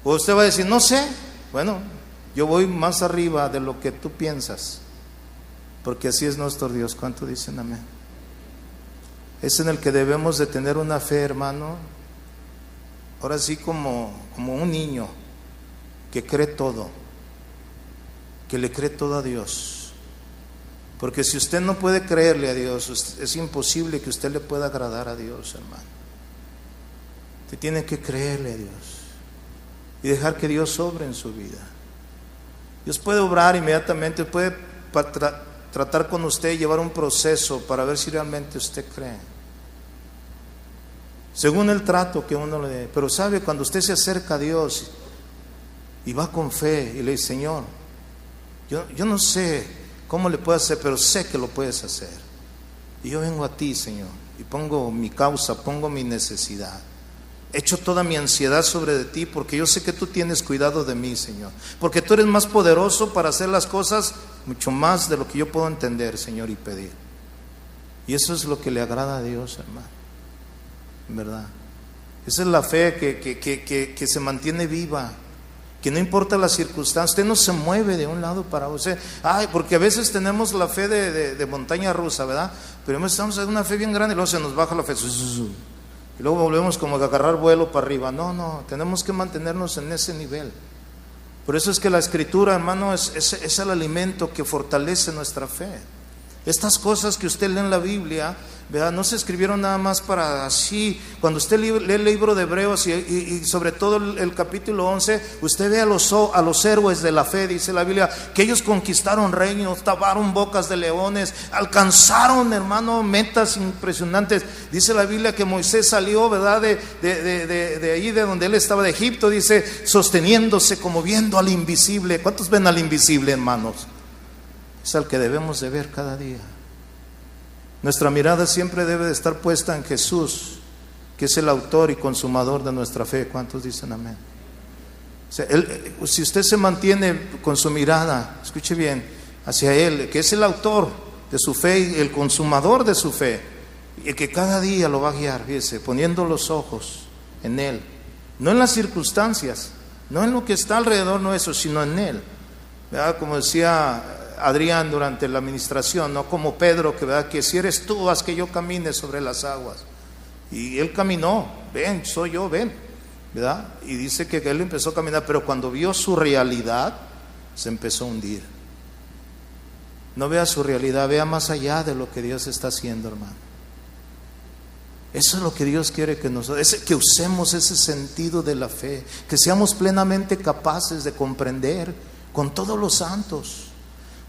A: O usted va a decir, no sé. Bueno, yo voy más arriba de lo que tú piensas. Porque así es nuestro Dios. ¿Cuánto dicen amén? Es en el que debemos de tener una fe, hermano. Ahora sí como un niño que cree todo, que le cree todo a Dios. Porque si usted no puede creerle a Dios, es imposible que usted le pueda agradar a Dios, hermano. Usted tiene que creerle a Dios y dejar que Dios obre en su vida. Dios puede obrar inmediatamente, puede tratar con usted y llevar un proceso para ver si realmente usted cree, según el trato que uno le dé. Pero sabe, cuando usted se acerca a Dios y va con fe y le dice, Señor, yo no sé cómo le puedo hacer, pero sé que lo puedes hacer. Y yo vengo a ti, Señor, y pongo mi causa, pongo mi necesidad. Echo toda mi ansiedad sobre de ti, porque yo sé que tú tienes cuidado de mí, Señor. Porque tú eres más poderoso para hacer las cosas mucho más de lo que yo puedo entender, Señor, y pedir. Y eso es lo que le agrada a Dios, hermano. En verdad. Esa es la fe que se mantiene viva. Que no importa la circunstancia, usted no se mueve de un lado para otro. Porque a veces tenemos la fe de montaña rusa, ¿verdad? Pero estamos en una fe bien grande y luego se nos baja la fe. Y luego volvemos como a agarrar vuelo para arriba. No, tenemos que mantenernos en ese nivel. Por eso es que la Escritura, hermano, es el alimento que fortalece nuestra fe. Estas cosas que usted lee en la Biblia, ¿verdad? No se escribieron nada más para así. Cuando usted lee el libro de Hebreos y sobre todo el capítulo 11, usted ve a los héroes de la fe, dice la Biblia, que ellos conquistaron reinos, taparon bocas de leones, alcanzaron, hermano, metas impresionantes. Dice la Biblia que Moisés salió, ¿verdad? De ahí de donde él estaba, de Egipto, dice, sosteniéndose como viendo al invisible. ¿Cuántos ven al invisible, hermanos? Es al que debemos de ver cada día. Nuestra mirada siempre debe de estar puesta en Jesús, que es el autor y consumador de nuestra fe. ¿Cuántos dicen amén? O sea, si usted se mantiene con su mirada, escuche bien, hacia Él, que es el autor de su fe y el consumador de su fe, y que cada día lo va a guiar, fíjese, poniendo los ojos en Él, no en las circunstancias, no en lo que está alrededor nuestro, sino en Él. ¿Verdad? Como decía Adrián durante la administración, no como Pedro, que si eres tú, haz que yo camine sobre las aguas. Y él caminó, ven, soy yo, ven, ¿verdad? Y dice que él empezó a caminar, pero cuando vio su realidad, se empezó a hundir. No vea su realidad, vea más allá de lo que Dios está haciendo, hermano. Eso es lo que Dios quiere que nosotros, que usemos ese sentido de la fe, que seamos plenamente capaces de comprender con todos los santos.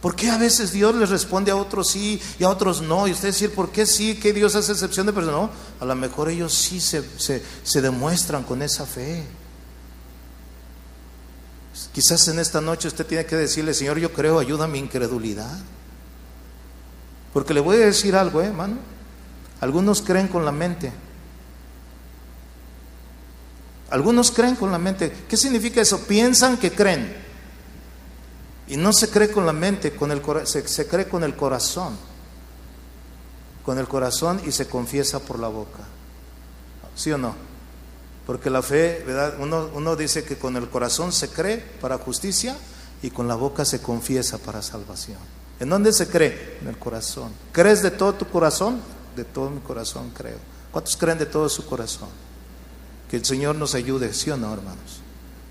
A: ¿Por qué a veces Dios les responde a otros sí y a otros no? Y usted decir, ¿por qué sí? ¿Que Dios hace excepción de personas? No, a lo mejor ellos sí se demuestran con esa fe. Quizás en esta noche usted tiene que decirle, Señor, yo creo, ayuda a mi incredulidad. Porque le voy a decir algo, hermano. Algunos creen con la mente. Algunos creen con la mente. ¿Qué significa eso? Piensan que creen. Y no se cree con la mente, se cree con el corazón. Con el corazón y se confiesa por la boca. ¿Sí o no? Porque la fe, ¿verdad? Uno dice que con el corazón se cree para justicia y con la boca se confiesa para salvación. ¿En dónde se cree? En el corazón. ¿Crees de todo tu corazón? De todo mi corazón creo. ¿Cuántos creen de todo su corazón? Que el Señor nos ayude, ¿sí o no, hermanos?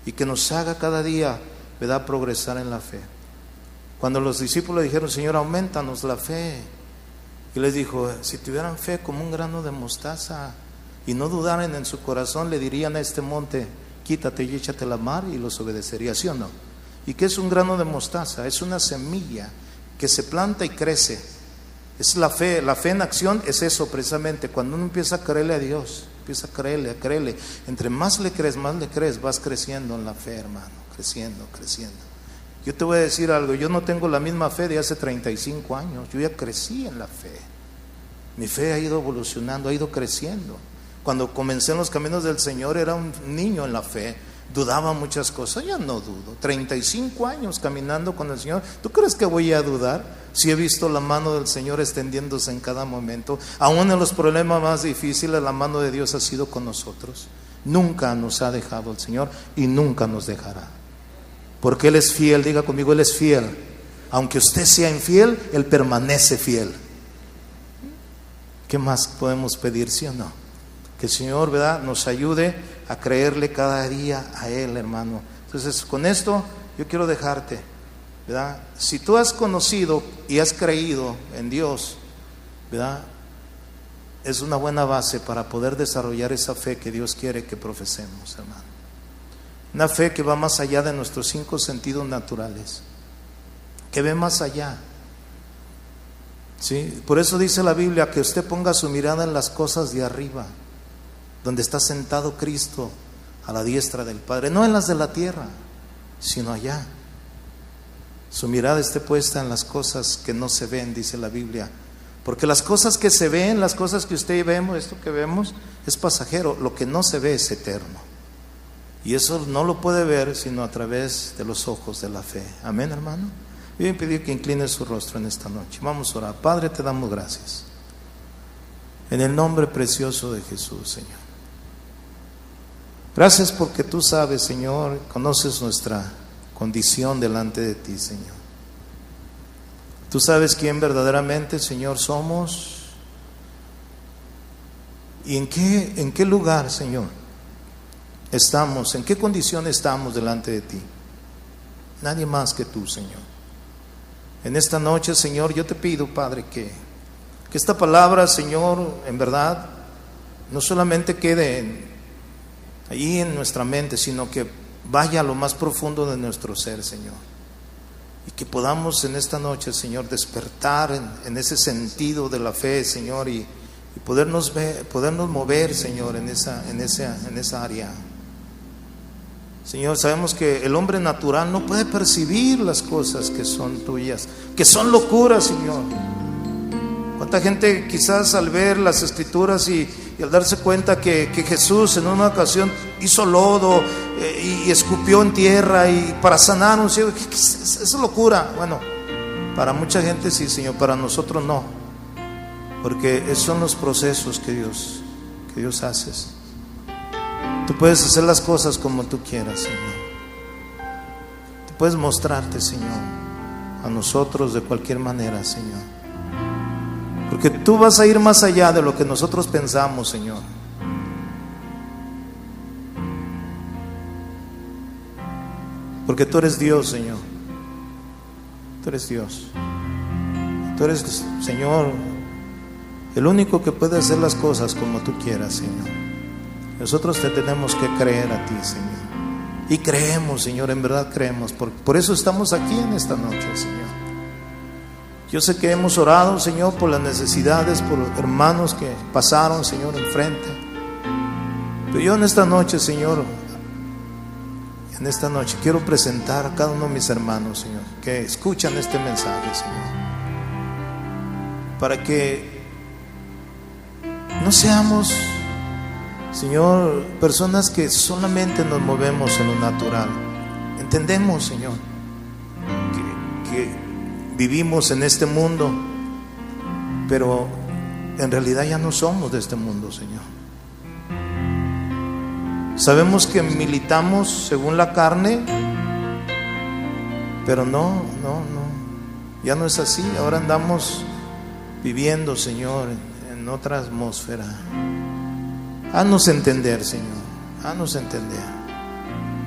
A: Y que nos haga cada día, ¿verdad?, progresar en la fe. Cuando los discípulos dijeron, Señor, aumentanos la fe, y les dijo, si tuvieran fe como un grano de mostaza y no dudaran en su corazón, le dirían a este monte, quítate y échate a la mar, y los obedecería, ¿sí o no? ¿Y qué es un grano de mostaza? Es una semilla que se planta y crece. Es la fe en acción es eso precisamente. Cuando uno empieza a creerle a Dios, empieza a creerle, entre más le crees, vas creciendo en la fe, hermano, creciendo. Yo te voy a decir algo, yo no tengo la misma fe de hace 35 años, yo ya crecí en la fe. Mi fe ha ido evolucionando, ha ido creciendo. Cuando comencé en los caminos del Señor era un niño en la fe, dudaba muchas cosas. Ya no dudo. 35 años caminando con el Señor. ¿Tú crees que voy a dudar? Si he visto la mano del Señor extendiéndose en cada momento, aún en los problemas más difíciles, la mano de Dios ha sido con nosotros. Nunca nos ha dejado el Señor y nunca nos dejará. Porque Él es fiel. Diga conmigo, Él es fiel. Aunque usted sea infiel, Él permanece fiel. ¿Qué más podemos pedir, sí o no? Que el Señor, ¿verdad?, nos ayude a creerle cada día a Él, hermano. Entonces, con esto yo quiero dejarte, ¿verdad? Si tú has conocido y has creído en Dios, ¿verdad?, es una buena base para poder desarrollar esa fe que Dios quiere que profesemos, hermano. Una fe que va más allá de nuestros 5 sentidos naturales, que ve más allá. ¿Sí? Por eso dice la Biblia que usted ponga su mirada en las cosas de arriba, donde está sentado Cristo a la diestra del Padre, no en las de la tierra, sino allá. Su mirada esté puesta en las cosas que no se ven, dice la Biblia, porque las cosas que se ven, las cosas que usted y vemos, esto que vemos es pasajero, lo que no se ve es eterno, y eso no lo puede ver sino a través de los ojos de la fe. Amén, hermano. Voy a pedir que incline su rostro en esta noche. Vamos a orar. Padre, te damos gracias en el nombre precioso de Jesús, Señor. Gracias porque tú sabes, Señor, conoces nuestra condición delante de ti, Señor. Tú sabes quién verdaderamente, Señor, somos y en qué lugar, Señor, estamos, en qué condición estamos delante de ti. Nadie más que tú, Señor. En esta noche, Señor, yo te pido, Padre, que esta palabra, Señor, en verdad, no solamente quede allí en nuestra mente, sino que vaya a lo más profundo de nuestro ser, Señor. Y que podamos en esta noche, Señor, despertar en ese sentido de la fe, Señor, y podernos mover, Señor, en esa área. Señor, sabemos que el hombre natural no puede percibir las cosas que son tuyas, que son locuras, Señor. ¿Cuánta gente quizás al ver las Escrituras y al darse cuenta que Jesús en una ocasión hizo lodo y escupió en tierra y para sanar a un ciego? Es locura. Bueno, para mucha gente sí, Señor, para nosotros no, porque esos son los procesos que Dios hace. Tú puedes hacer las cosas como tú quieras, Señor. Tú puedes mostrarte, Señor, a nosotros de cualquier manera, Señor. Porque tú vas a ir más allá de lo que nosotros pensamos, Señor. Porque tú eres Dios, Señor. Tú eres Dios. Tú eres, Señor, el único que puede hacer las cosas como tú quieras, Señor. Nosotros te tenemos que creer a ti, Señor. Y creemos, Señor, en verdad creemos. Por eso estamos aquí en esta noche, Señor. Yo sé que hemos orado, Señor, por las necesidades, por los hermanos que pasaron, Señor, enfrente. Pero yo en esta noche, Señor, quiero presentar a cada uno de mis hermanos, Señor, que escuchan este mensaje, Señor, para que no seamos, Señor, personas que solamente nos movemos en lo natural. Entendemos, Señor, que vivimos en este mundo, pero en realidad ya no somos de este mundo, Señor. Sabemos que militamos según la carne, pero no, ya no es así. Ahora andamos viviendo, Señor, en otra atmósfera. Haznos entender, Señor, haznos entender.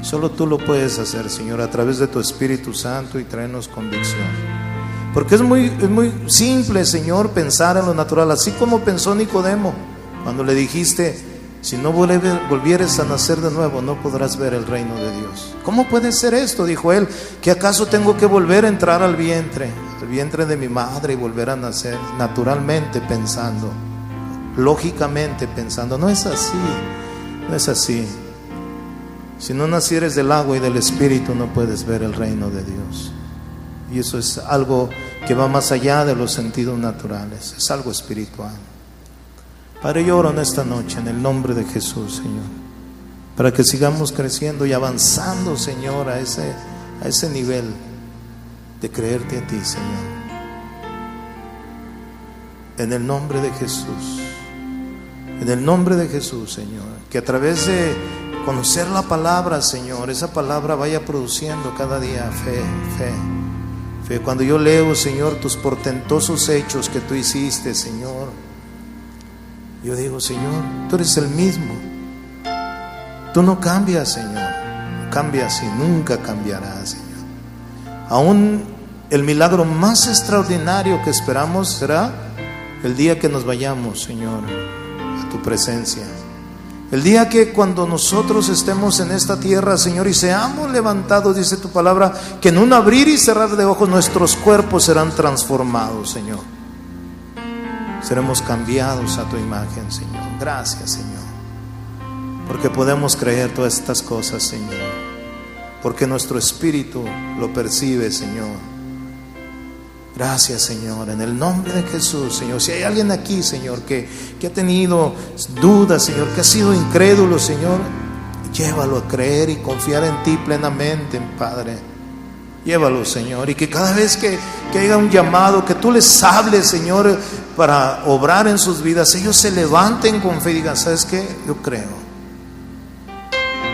A: Solo tú lo puedes hacer, Señor, a través de tu Espíritu Santo, y traernos convicción. Porque es muy simple, Señor, pensar en lo natural, así como pensó Nicodemo cuando le dijiste: si no volvieres a nacer de nuevo, no podrás ver el reino de Dios. ¿Cómo puede ser esto?, dijo él, ¿que acaso tengo que volver a entrar al vientre de mi madre y volver a nacer? Naturalmente pensando, lógicamente pensando, no es así, no es así. Si no nacieres del agua y del Espíritu, no puedes ver el reino de Dios. Y eso es algo que va más allá de los sentidos naturales, es algo espiritual. Padre, yo oro en esta noche en el nombre de Jesús, Señor, para que sigamos creciendo y avanzando, Señor, a ese nivel de creerte a ti, Señor. En el nombre de Jesús, en el nombre de Jesús, Señor, que a través de conocer la palabra, Señor, esa palabra vaya produciendo cada día fe, fe, fe. Cuando yo leo, Señor, tus portentosos hechos que tú hiciste, Señor, yo digo, Señor, tú eres el mismo. Tú no cambias, Señor. No cambias y nunca cambiarás, Señor. Aún el milagro más extraordinario que esperamos será el día que nos vayamos, Señor, a tu presencia. El día que cuando nosotros estemos en esta tierra, Señor, y seamos levantados, dice tu palabra, que en un abrir y cerrar de ojos nuestros cuerpos serán transformados, Señor. Seremos cambiados a tu imagen, Señor. Gracias, Señor, porque podemos creer todas estas cosas, Señor, porque nuestro espíritu lo percibe, Señor. Gracias, Señor, en el nombre de Jesús, Señor. Si hay alguien aquí, Señor, que ha tenido dudas, Señor, que ha sido incrédulo, Señor, llévalo a creer y confiar en ti plenamente, Padre. Llévalo, Señor, y que cada vez que haya un llamado, que tú les hables, Señor, para obrar en sus vidas, ellos se levanten con fe y digan, ¿sabes qué? Yo creo.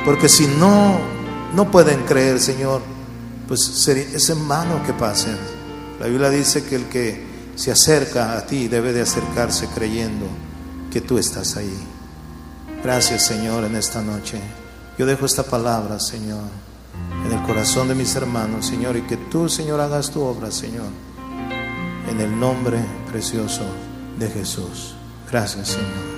A: Porque si no pueden creer, Señor, pues es en vano que pasen. La Biblia dice que el que se acerca a ti debe de acercarse creyendo que tú estás ahí. Gracias, Señor, en esta noche. Yo dejo esta palabra, Señor, en el corazón de mis hermanos, Señor, y que tú, Señor, hagas tu obra, Señor, en el nombre precioso de Jesús. Gracias, Señor.